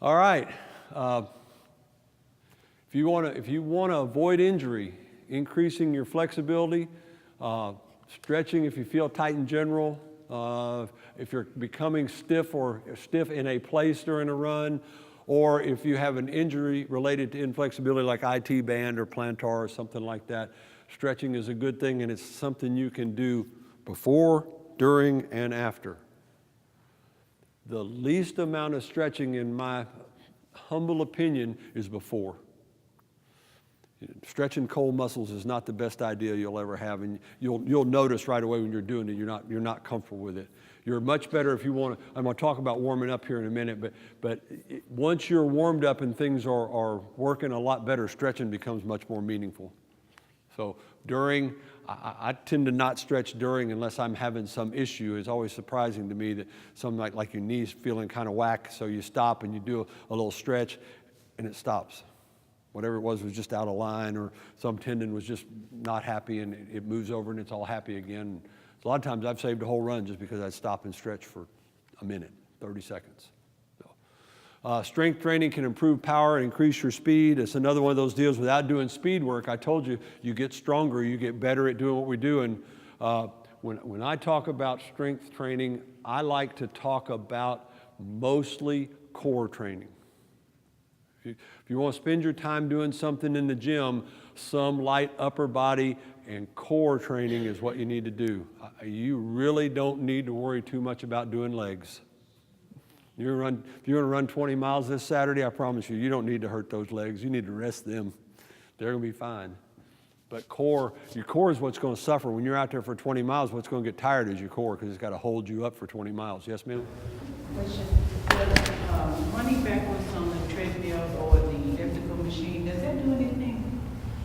All right. If you want to avoid injury, increasing your flexibility, stretching if you feel tight in general, if you're becoming stiff in a place during a run, or if you have an injury related to inflexibility like IT band or plantar or something like that, stretching is a good thing, and it's something you can do before, during, and after. The least amount of stretching, in my humble opinion, is before. Stretching cold muscles is not the best idea you'll ever have, and you'll notice right away when you're doing it you're not comfortable with it. You're much better if you want to. I'm going to talk about warming up here in a minute, but once you're warmed up and things are working a lot better, stretching becomes much more meaningful. So during, I tend to not stretch during unless I'm having some issue. It's always surprising to me that something like your knees feeling kind of whack, so you stop and you do a little stretch, and it stops. Whatever it was just out of line, or some tendon was just not happy, and it moves over and it's all happy again. So a lot of times I've saved a whole run just because I'd stop and stretch for a minute, 30 seconds. Strength training can improve power and increase your speed. It's another one of those deals. Without doing speed work, I told you, you get stronger, you get better at doing what we do. And when I talk about strength training, I like to talk about mostly core training. If you want to spend your time doing something in the gym, some light upper body and core training is what you need to do. You really don't need to worry too much about doing legs. If you're going to run 20 miles this Saturday, I promise you don't need to hurt those legs. You need to rest them. They're going to be fine. But your core is what's going to suffer. When you're out there for 20 miles, what's going to get tired is your core, because it's got to hold you up for 20 miles. Yes, ma'am? Question. Running backwards on the treadmill or the elliptical machine, does that do anything?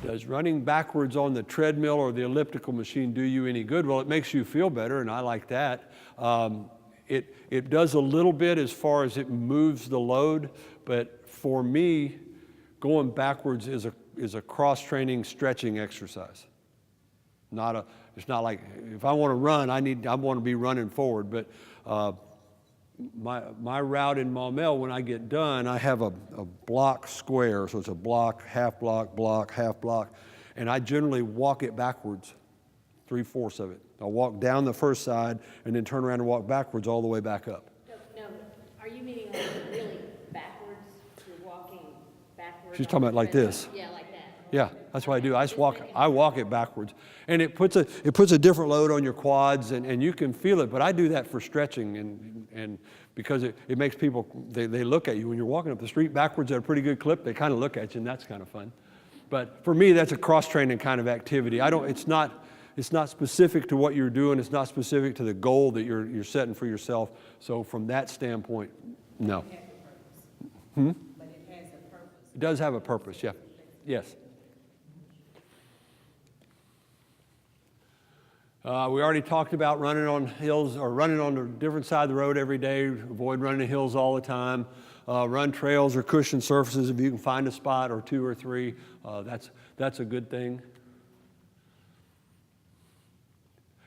Does running backwards on the treadmill or the elliptical machine do you any good? Well, it makes you feel better, and I like that. It does a little bit as far as it moves the load, but for me, going backwards is a cross-training stretching exercise. It's not like if I want to run, I want to be running forward. But my route in Maumelle, when I get done, I have a block square, so it's a block, half block, half block, and I generally walk it backwards, 3/4 of it. I'll walk down the first side and then turn around and walk backwards all the way back up. No, are you meaning like really backwards? You're walking backwards? She's talking about like this. Yeah, like that. Yeah, that's what I do. I walk it backwards. And it puts a different load on your quads, and you can feel it, but I do that for stretching and because it makes people, they look at you when you're walking up the street backwards at a pretty good clip, they kind of look at you, and that's kind of fun. But for me, that's a cross-training kind of activity. It's not specific to what you're doing. It's not specific to the goal that you're setting for yourself. So from that standpoint, no. It has a purpose. But it has a purpose. It does have a purpose, yeah. Yes. We already talked about running on hills or running on a different side of the road every day. Avoid running hills all the time. Run trails or cushioned surfaces if you can find a spot or 2 or 3. That's a good thing.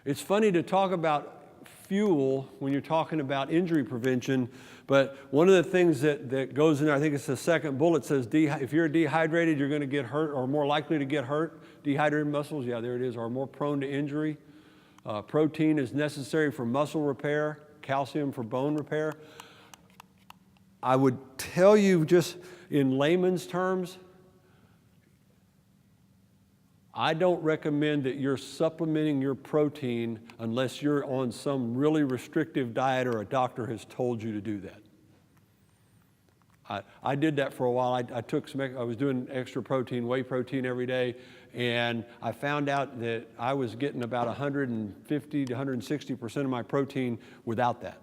It's funny to talk about fuel when you're talking about injury prevention, but one of the things that goes in there, I think it's the second bullet, says if you're dehydrated, you're going to get hurt or more likely to get hurt. Dehydrated muscles, yeah, there it is, are more prone to injury. Protein is necessary for muscle repair, calcium for bone repair. I would tell you just in layman's terms, I don't recommend that you're supplementing your protein unless you're on some really restrictive diet or a doctor has told you to do that. I did that for a while. I was doing extra protein, whey protein every day, and I found out that I was getting about 150 to 160% of my protein without that.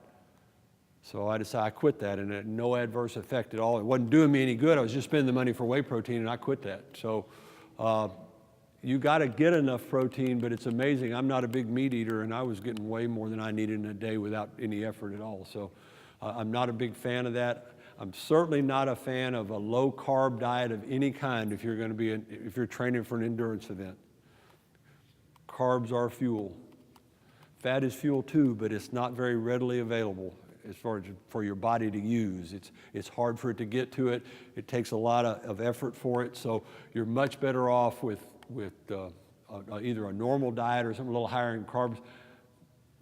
So I decided I quit that, and it had no adverse effect at all. It wasn't doing me any good. I was just spending the money for whey protein, and I quit that. So you got to get enough protein, but it's amazing. I'm not a big meat eater, and I was getting way more than I needed in a day without any effort at all. So I'm not a big fan of that. I'm certainly not a fan of a low-carb diet of any kind if you're training for an endurance event. Carbs are fuel. Fat is fuel too, but it's not very readily available. as far as for your body to use. It's hard for it to get to it. It takes a lot of effort for it. So you're much better off with either a normal diet or something a little higher in carbs.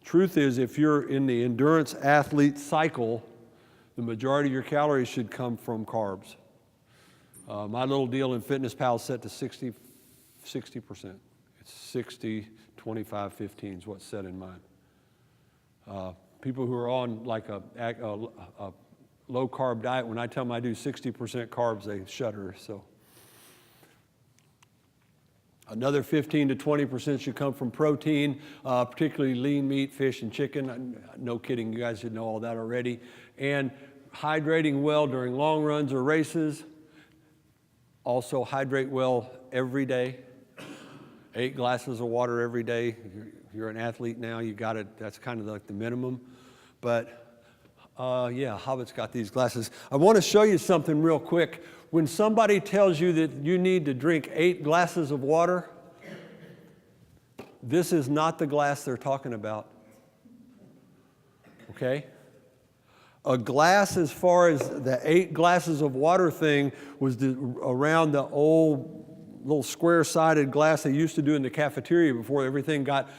Truth is, if you're in the endurance athlete cycle, the majority of your calories should come from carbs. My little deal in Fitness Pal is set to 60%. It's 60, 25, 15 is what's set in mine. People who are on like a low carb diet, when I tell them I do 60% carbs, they shudder. So another 15 to 20% should come from protein, particularly lean meat, fish, and chicken. No kidding, you guys should know all that already. And hydrating well during long runs or races. Also hydrate well every day. 8 glasses of water every day. You're an athlete now, you got it. That's kind of like the minimum. But yeah, Hobbit's got these glasses. I want to show you something real quick. When somebody tells you that you need to drink 8 glasses of water, this is not the glass they're talking about. Okay? A glass, as far as the 8 glasses of water thing, was around the old little square-sided glass they used to do in the cafeteria before everything got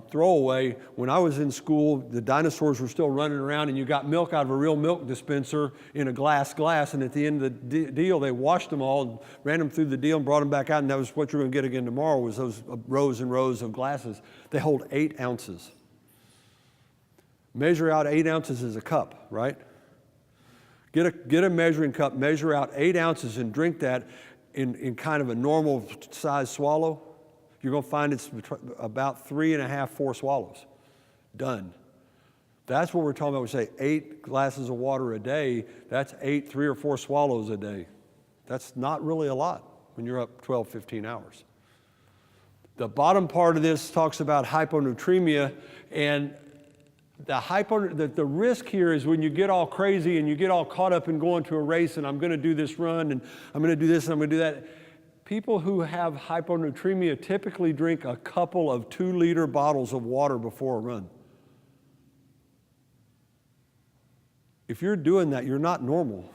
throwaway. When I was in school, the dinosaurs were still running around, and you got milk out of a real milk dispenser in a glass, and at the end of the deal, they washed them all, ran them through the deal, and brought them back out, and that was what you're going to get again tomorrow, was those rows and rows of glasses. They hold 8 ounces. Measure out 8 ounces as a cup, right? Get a measuring cup, measure out 8 ounces and drink that in kind of a normal size swallow. You're going to find it's about 3.5, 4 swallows. Done. That's what we're talking about. We say 8 glasses of water a day. That's 8, 3 or 4 swallows a day. That's not really a lot when you're up 12, 15 hours. The bottom part of this talks about hyponatremia, and the risk here is when you get all crazy and you get all caught up in going to a race and I'm going to do this run and I'm going to do this and I'm going to do that. People who have hyponatremia typically drink a couple of 2-liter bottles of water before a run. If you're doing that, you're not normal.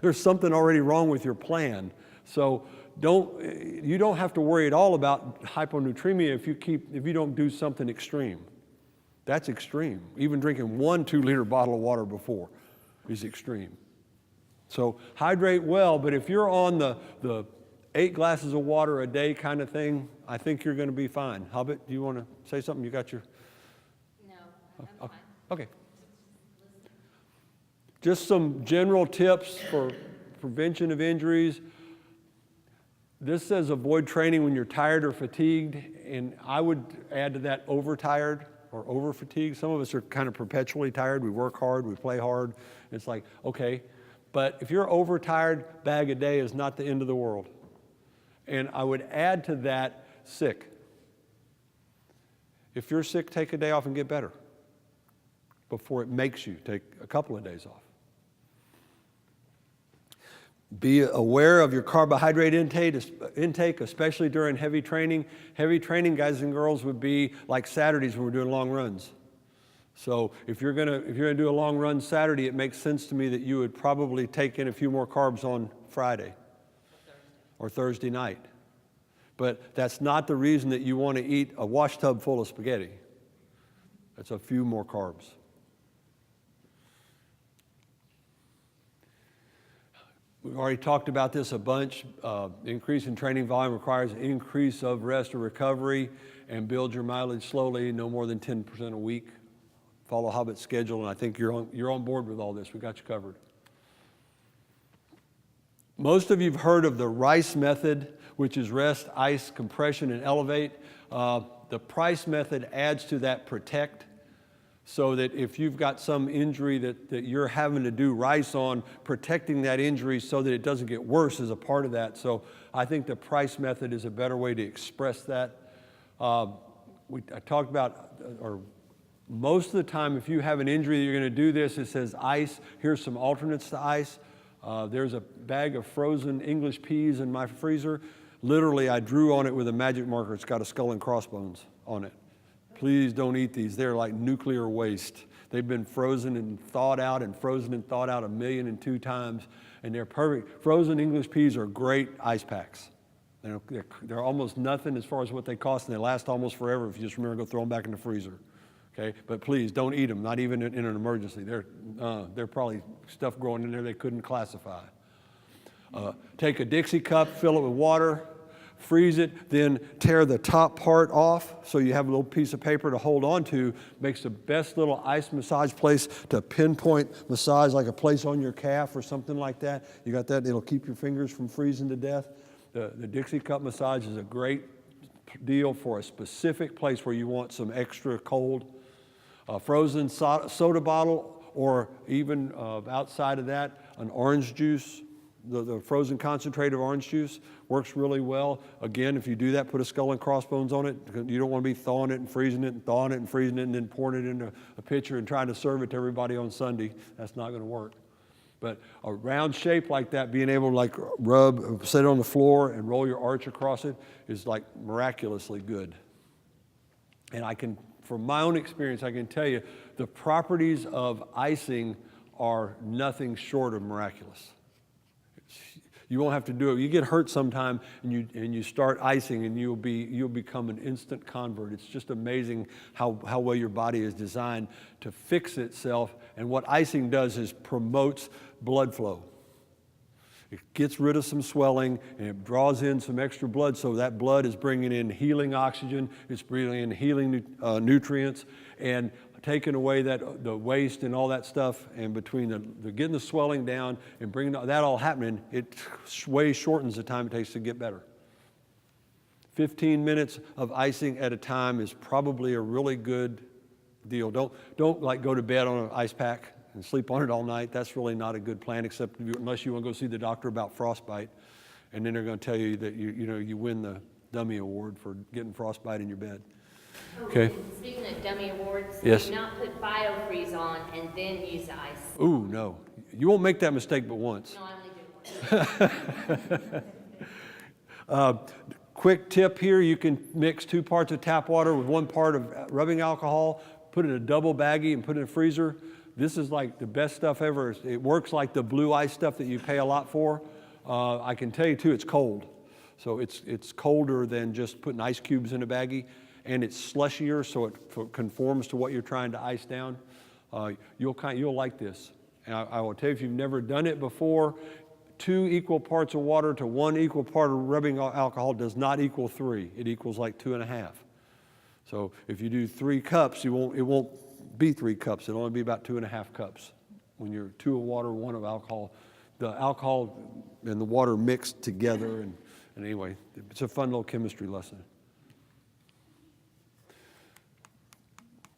There's something already wrong with your plan. So you don't have to worry at all about hyponatremia if you don't do something extreme. That's extreme. Even drinking 1 2-liter bottle of water before is extreme. So hydrate well, but if you're on the 8 glasses of water a day kind of thing, I think you're going to be fine. Hobbit, do you want to say something? You got your... No, I'm fine. Okay. Just some general tips for prevention of injuries. This says avoid training when you're tired or fatigued, and I would add to that overtired or over-fatigued. Some of us are kind of perpetually tired. We work hard, we play hard. It's like, okay. But if you're overtired, bag a day is not the end of the world. And I would add to that sick. If you're sick, take a day off and get better before it makes you take a couple of days off. Be aware of your carbohydrate intake, especially during heavy training. Heavy training, guys and girls, would be like Saturdays when we're doing long runs. So if you're gonna do a long run Saturday, it makes sense to me that you would probably take in a few more carbs on Friday or Thursday night. But that's not the reason that you want to eat a wash tub full of spaghetti. That's a few more carbs. We've already talked about this a bunch. Increase in training volume requires an increase of rest or recovery, and build your mileage slowly, no more than 10% a week. Follow Hobbit's schedule, and I think you're on board with all this. We got you covered. Most of you have heard of the RICE method, which is rest, ice, compression, and elevate. The PRICE method adds to that protect, so that if you've got some injury that you're having to do RICE on, protecting that injury so that it doesn't get worse is a part of that. So I think the PRICE method is a better way to express that. I talked about, or most of the time, if you have an injury that you're going to do this, it says ice. Here's some alternates to ice. There's a bag of frozen English peas in my freezer. Literally, I drew on it with a magic marker. It's got a skull and crossbones on it. Please don't eat these. They're like nuclear waste. They've been frozen and thawed out and frozen and thawed out 1,000,002 times, and they're perfect. Frozen English peas are great ice packs. They're almost nothing as far as what they cost, and they last almost forever if you just remember to go throw them back in the freezer. Okay, but please don't eat them, not even in an emergency. They're probably stuff growing in there they couldn't classify. Take a Dixie cup, fill it with water, freeze it, then tear the top part off so you have a little piece of paper to hold on to. Makes the best little ice massage place to pinpoint massage, like a place on your calf or something like that. You got that? It'll keep your fingers from freezing to death. The Dixie cup massage is a great deal for a specific place where you want some extra cold. A frozen soda bottle, or even outside of that, an orange juice. The frozen concentrate of orange juice works really well. Again, if you do that, put a skull and crossbones on it. You don't want to be thawing it and freezing it and thawing it and freezing it and then pouring it into a pitcher and trying to serve it to everybody on Sunday. That's not going to work. But a round shape like that, being able to like rub, sit it on the floor and roll your arch across it is like miraculously good. And from my own experience, I can tell you the properties of icing are nothing short of miraculous. You won't have to do it. You get hurt sometime and you start icing and you'll become an instant convert. It's just amazing how well your body is designed to fix itself. And what icing does is promotes blood flow. It gets rid of some swelling and it draws in some extra blood, so that blood is bringing in healing oxygen, it's bringing in healing nutrients, and taking away the waste and all that stuff. And between the getting the swelling down and bringing that all happening, it way shortens the time it takes to get better. 15 minutes of icing at a time is probably a really good deal. Don't like go to bed on an ice pack and sleep on it all night. That's really not a good plan, except unless you want to go see the doctor about frostbite, and then they're going to tell you that you win the dummy award for getting frostbite in your bed. Okay. Speaking of dummy awards, Yes. do not put BioFreeze on and then use the ice. Ooh, no. You won't make that mistake but once. No, I only do one. Quick tip here, you can mix 2 parts of tap water with 1 part of rubbing alcohol, put it in a double baggie and put it in the freezer. This is like the best stuff ever. It works like the blue ice stuff that you pay a lot for. I can tell you too, it's cold. So it's colder than just putting ice cubes in a baggie, and it's slushier, so it conforms to what you're trying to ice down. You'll like this. And I will tell you, if you've never done it before, 2 equal parts of water to 1 equal part of rubbing alcohol does not equal 3. It equals like 2.5. So if you do 3 cups, it won't be 3 cups. It'll only be about 2.5 cups. When you're 2 of water, 1 of alcohol, the alcohol and the water mixed together. And anyway, it's a fun little chemistry lesson.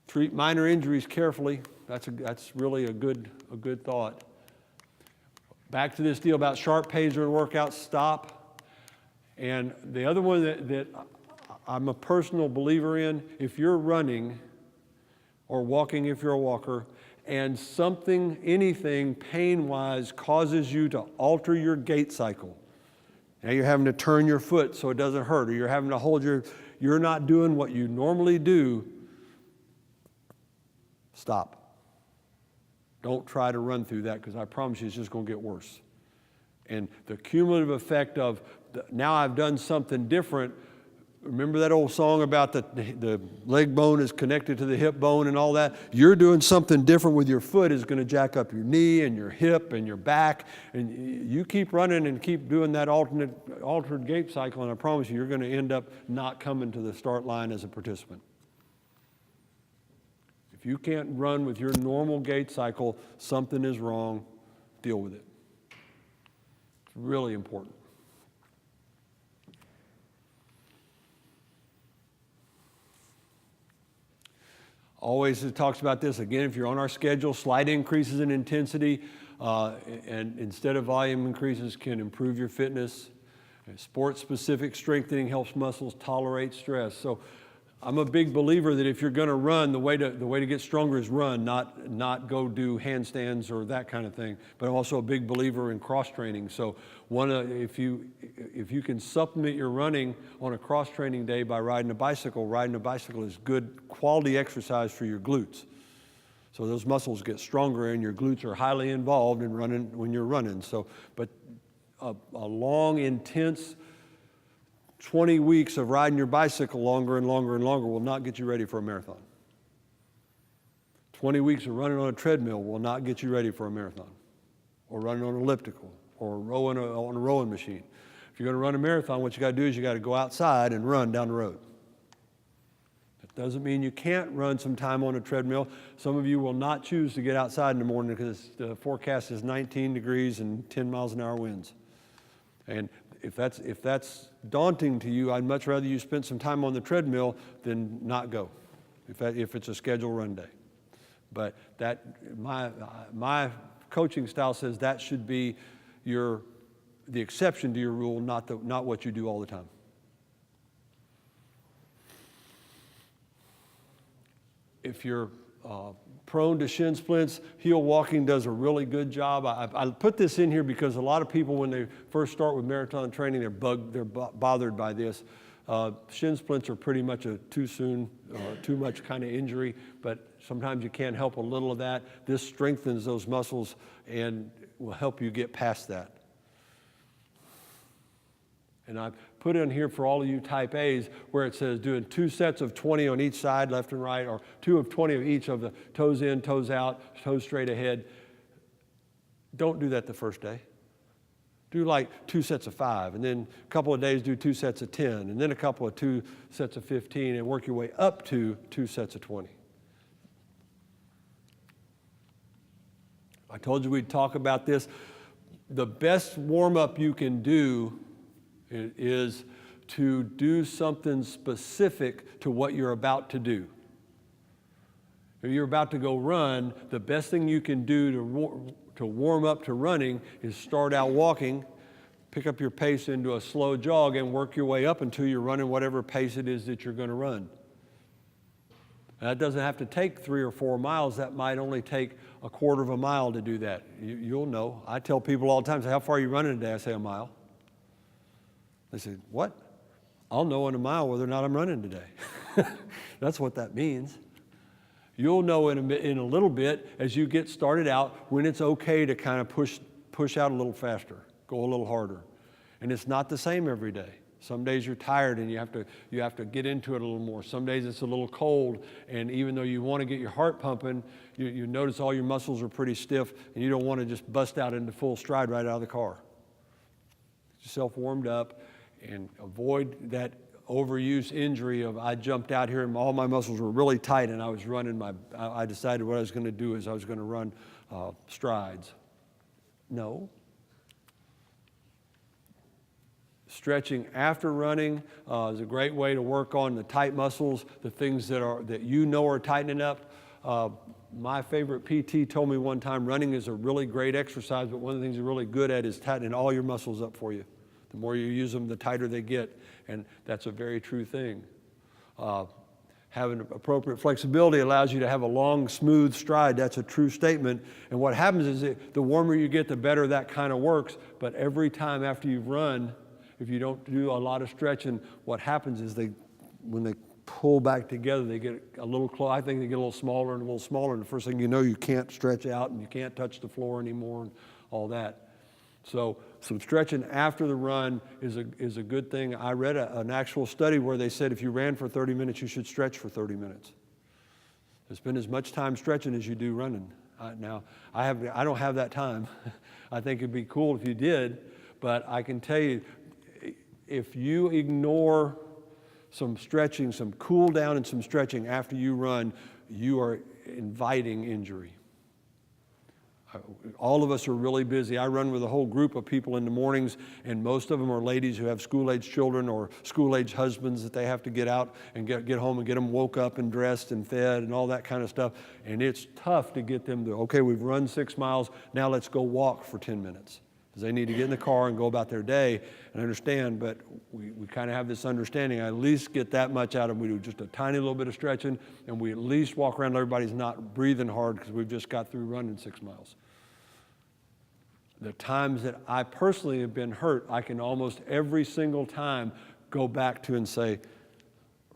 Treat minor injuries carefully. That's really a good thought. Back to this deal about sharp pains during workouts. Stop. And the other one that I'm a personal believer in, if you're running or walking, if you're a walker, and anything pain-wise causes you to alter your gait cycle. Now you're having to turn your foot so it doesn't hurt, or you're having to you're not doing what you normally do. Stop. Don't try to run through that, because I promise you it's just going to get worse. And the cumulative effect of now I've done something different. Remember that old song about the leg bone is connected to the hip bone and all that? You're doing something different with your foot is going to jack up your knee and your hip and your back. And you keep running and keep doing that altered gait cycle, and I promise you're going to end up not coming to the start line as a participant. If you can't run with your normal gait cycle, something is wrong. Deal with it. It's really important. Always it talks about this. Again, if you're on our schedule, slight increases in intensity and instead of volume increases can improve your fitness. Sport-specific strengthening helps muscles tolerate stress. So I'm a big believer that if you're going to run, the way to get stronger is run, not go do handstands or that kind of thing. But I'm also a big believer in cross-training. So if you can supplement your running on a cross-training day by riding a bicycle is good quality exercise for your glutes. So those muscles get stronger and your glutes are highly involved in running when you're running. So, but a long, intense 20 weeks of riding your bicycle longer and longer and longer will not get you ready for a marathon. 20 weeks of running on a treadmill will not get you ready for a marathon, or running on an elliptical, or rowing on a rowing machine. If you're going to run a marathon, what you got to do is you got to go outside and run down the road. That doesn't mean you can't run some time on a treadmill. Some of you will not choose to get outside in the morning because the forecast is 19 degrees and 10 miles an hour winds. And if that's daunting to you, I'd much rather you spend some time on the treadmill than not go, if it's a scheduled run day. But my coaching style says that should be the exception to your rule, not what you do all the time. If you're prone to shin splints, heel walking does a really good job. I put this in here because a lot of people, when they first start with marathon training, they're bothered by this. Shin splints are pretty much a too soon, too much kind of injury, but sometimes you can't help a little of that. This strengthens those muscles and will help you get past that. And I've put in here for all of you type A's where it says doing 2 sets of 20 on each side, left and right, or 2 of 20 of each of the toes in, toes out, toes straight ahead. Don't do that the first day. Do like 2 sets of 5, and then a couple of days do 2 sets of 10, and then a couple of 2 sets of 15, and work your way up to 2 sets of 20. I told you we'd talk about this. The best warm-up you can do is to do something specific to what you're about to do. If you're about to go run, the best thing you can do to warm up to running is start out walking, pick up your pace into a slow jog, and work your way up until you're running whatever pace it is that you're going to run. That doesn't have to take 3 or 4 miles. That might only take a quarter of a mile to do that. You'll know. I tell people all the time, say, how far are you running today? I say, a mile. They say, what? I'll know in a mile whether or not I'm running today. That's what that means. You'll know in a little bit as you get started out when it's okay to kind of push out a little faster, go a little harder. And it's not the same every day. Some days you're tired and you have to get into it a little more. Some days it's a little cold, and even though you want to get your heart pumping, you notice all your muscles are pretty stiff and you don't want to just bust out into full stride right out of the car. Get yourself warmed up and avoid that overuse injury of I jumped out here and all my muscles were really tight and I was running I decided what I was going to do is I was going to run strides. No. Stretching after running is a great way to work on the tight muscles, the things that you know are tightening up. My favorite PT told me one time running is a really great exercise, but one of the things you're really good at is tightening all your muscles up for you. The more you use them, the tighter they get, and that's a very true thing. Having appropriate flexibility allows you to have a long, smooth stride. That's a true statement. And what happens is the warmer you get, the better that kind of works. But every time after you've run, if you don't do a lot of stretching, what happens is when they pull back together, they get a little close. I think they get a little smaller and a little smaller. And the first thing you know, you can't stretch out and you can't touch the floor anymore and all that. So some stretching after the run is a good thing. I read an actual study where they said if you ran for 30 minutes, you should stretch for 30 minutes. Spend as much time stretching as you do running. Now, I don't have that time. I think it'd be cool if you did, but I can tell you, if you ignore some stretching, some cool down and some stretching after you run, you are inviting injury. All of us are really busy. I run with a whole group of people in the mornings, and most of them are ladies who have school-age children or school-age husbands that they have to get out and get home and get them woke up and dressed and fed and all that kind of stuff. And it's tough to get them to, okay, we've run 6 miles, now let's go walk for 10 minutes. Because they need to get in the car and go about their day and understand, but we kind of have this understanding. I at least get that much out of them. We do just a tiny little bit of stretching, and we at least walk around. Everybody's not breathing hard because we've just got through running 6 miles. The times that I personally have been hurt, I can almost every single time go back to and say,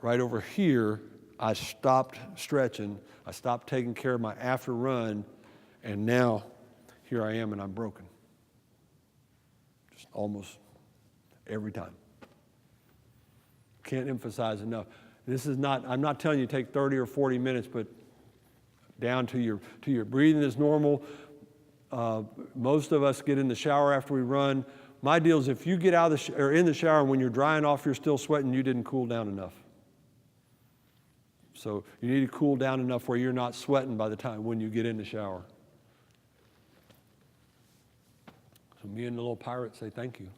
right over here, I stopped stretching, I stopped taking care of my after run, and now here I am and I'm broken. Just almost every time. Can't emphasize enough. This is not, I'm not telling you to take 30 or 40 minutes, but down to your breathing is normal. Most of us get in the shower after we run. My deal is if you get out of or in the shower and when you're drying off, you're still sweating, you didn't cool down enough. So you need to cool down enough where you're not sweating by the time when you get in the shower. So me and the little pirate say thank you.